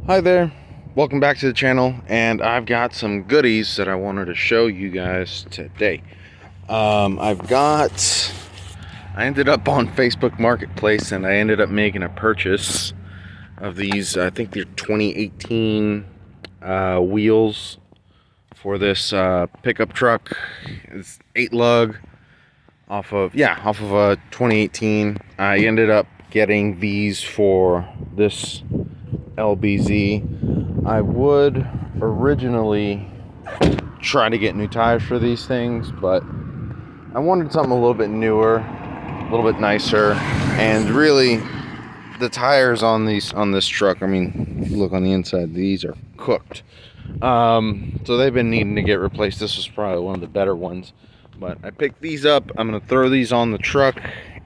Hi there, welcome back to the channel, and I've got some goodies that I wanted to show you guys today. I ended up on Facebook Marketplace and I ended up making a purchase of these. I think they're 2018 wheels for this pickup truck. It's 8 lug off of a 2018. I ended up getting these for this LBZ. I would originally try to get new tires for these things, but I wanted something a little bit newer, a little bit nicer, and really the tires on this truck, I mean, look on the inside, these are cooked. So they've been needing to get replaced. This was probably one of the better ones, but I picked these up. I'm going to throw these on the truck,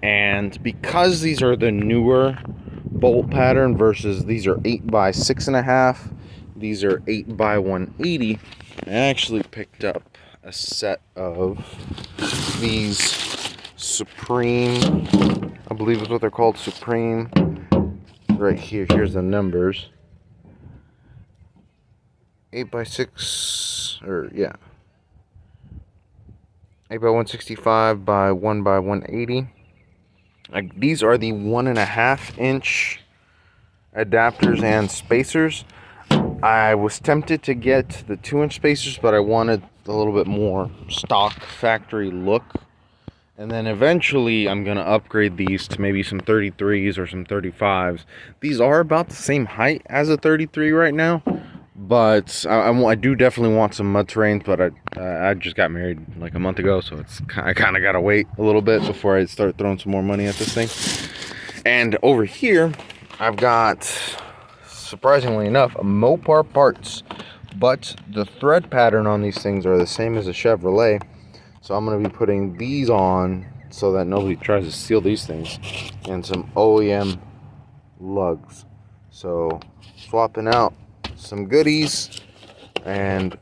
and because these are the newer bolt pattern versus these are 8 by 6.5, these are 8 by 180, I actually picked up a set of these Supreme, I believe is what they're called, Supreme. Right here, here's the numbers. 8 by 6, or yeah, 8 by 165 by 1 by 180. These are the 1.5 inch adapters and spacers. I was tempted to get the 2-inch spacers, but I wanted a little bit more stock factory look. And then eventually I'm going to upgrade these to maybe some 33s or some 35s. These are about the same height as a 33 right now, but I do definitely want some mud terrains, but I just got married like a month ago, so I kind of got to wait a little bit before I start throwing some more money at this thing. And over here, I've got, surprisingly enough, Mopar parts, but the thread pattern on these things are the same as a Chevrolet. So I'm going to be putting these on so that nobody tries to steal these things, and some OEM lugs. So swapping out some goodies, and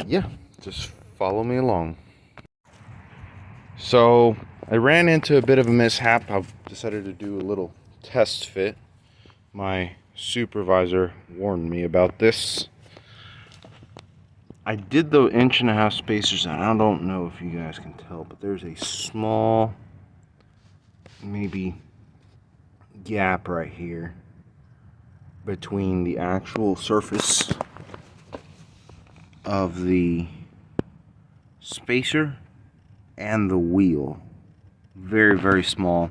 yeah, just follow me along. So I ran into a bit of a mishap. I've decided to do a little test fit. My supervisor warned me about this. I did the 1.5 inch spacers, and I don't know if you guys can tell, but there's a small, maybe, gap right here between the actual surface of the spacer and the wheel. Very, very small.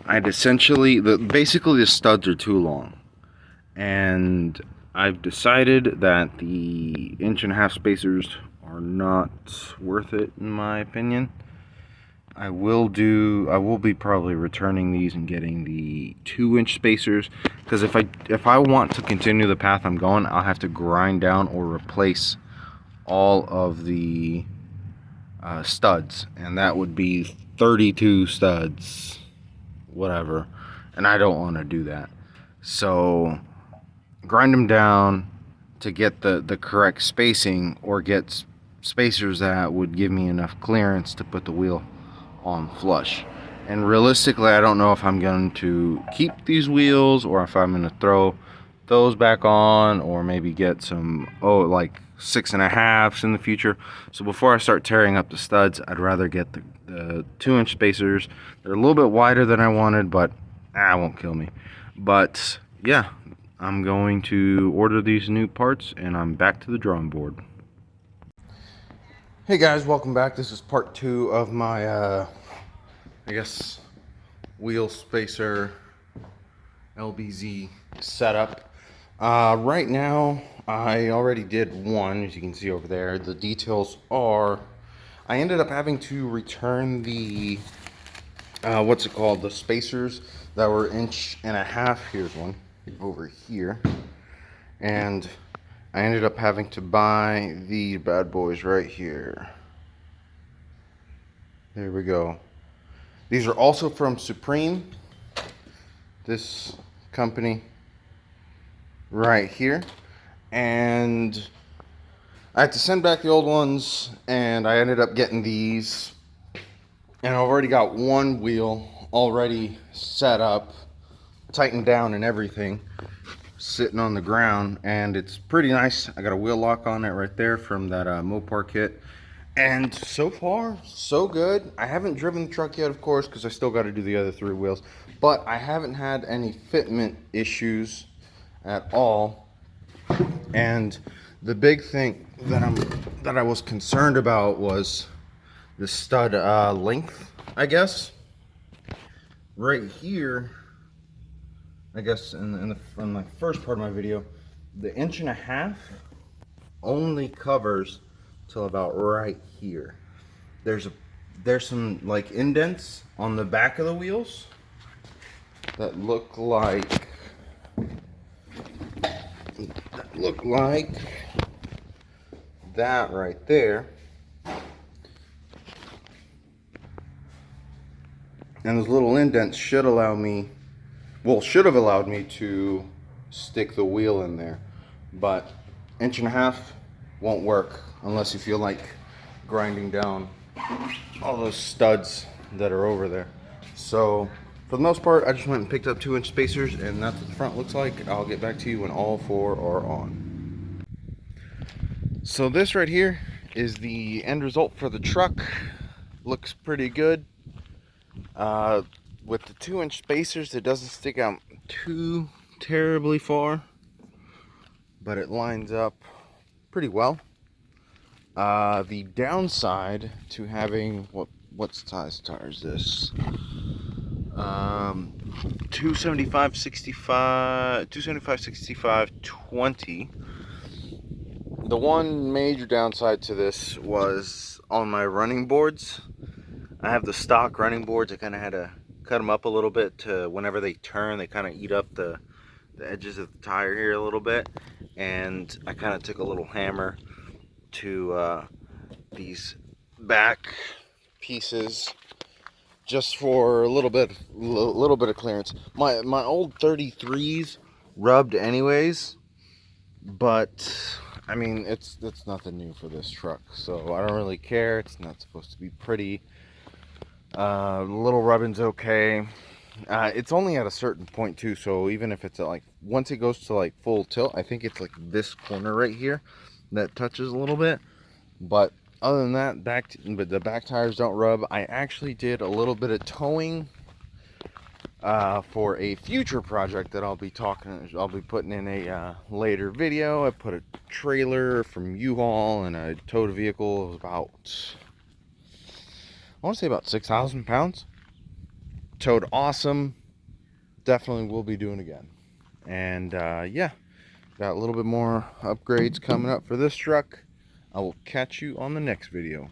I'd essentially, basically the studs are too long, and I've decided that the 1.5 inch spacers are not worth it in my opinion. I will be probably returning these and getting the 2-inch spacers, because if I want to continue the path I'm going, I'll have to grind down or replace all of the studs, and that would be 32 studs, whatever, and I don't want to do that. So grind them down to get the correct spacing, or get spacers that would give me enough clearance to put the wheel on flush. And realistically, I don't know if I'm going to keep these wheels or if I'm going to throw those back on, or maybe get some like 6.5s in the future. So before I start tearing up the studs, I'd rather get the 2-inch spacers. They're a little bit wider than I wanted, but it won't kill me. But yeah, I'm going to order these new parts, and I'm back to the drawing board. Hey guys, welcome back. This is part 2 of my I guess wheel spacer LBZ setup. Right now I already did one, as you can see over there. The details are, I ended up having to return the the spacers that were 1.5 inches. Here's one over here, and I ended up having to buy these bad boys right here. There we go. These are also from Supreme, this company right here, and I had to send back the old ones, and I ended up getting these, and I've already got one wheel already set up, tightened down and everything. sitting on the ground, and it's pretty nice. I got a wheel lock on it right there from that Mopar kit. And so far, so good. I haven't driven the truck yet, of course, because I still got to do the other 3 wheels. But I haven't had any fitment issues at all. And the big thing that I was concerned about was the stud length, I guess. Right here, I guess in my first part of my video, the 1.5 inch only covers till about right here. There's some like indents on the back of the wheels that look like that right there. And those little indents should have allowed me to stick the wheel in there. But 1.5 inch won't work unless you feel like grinding down all those studs that are over there. So for the most part, I just went and picked up 2-inch spacers, and that's what the front looks like. I'll get back to you when all 4 are on. So this right here is the end result for the truck. Looks pretty good. With the 2-inch spacers, it doesn't stick out too terribly far, but it lines up pretty well. The downside to having what size tire is this? 275/65/20. The one major downside to this was on my running boards. I have the stock running boards. I kind of had to cut them up a little bit to whenever they turn, they kind of eat up the edges of the tire here a little bit. And I kind of took a little hammer to these back pieces just for a little bit of clearance. My old 33s rubbed anyways, but I mean it's nothing new for this truck, so I don't really care. It's not supposed to be pretty. Little rubbing's okay. It's only at a certain point too, so even if it's at like, once it goes to like full tilt, I think it's like this corner right here that touches a little bit. But other than that, but the back tires don't rub. I actually did a little bit of towing for a future project that I'll be putting in a later video. I put a trailer from U-Haul and I towed a vehicle. It was about, I want to say about 6,000 pounds. Towed awesome. Definitely will be doing again. And yeah, got a little bit more upgrades coming up for this truck. I will catch you on the next video.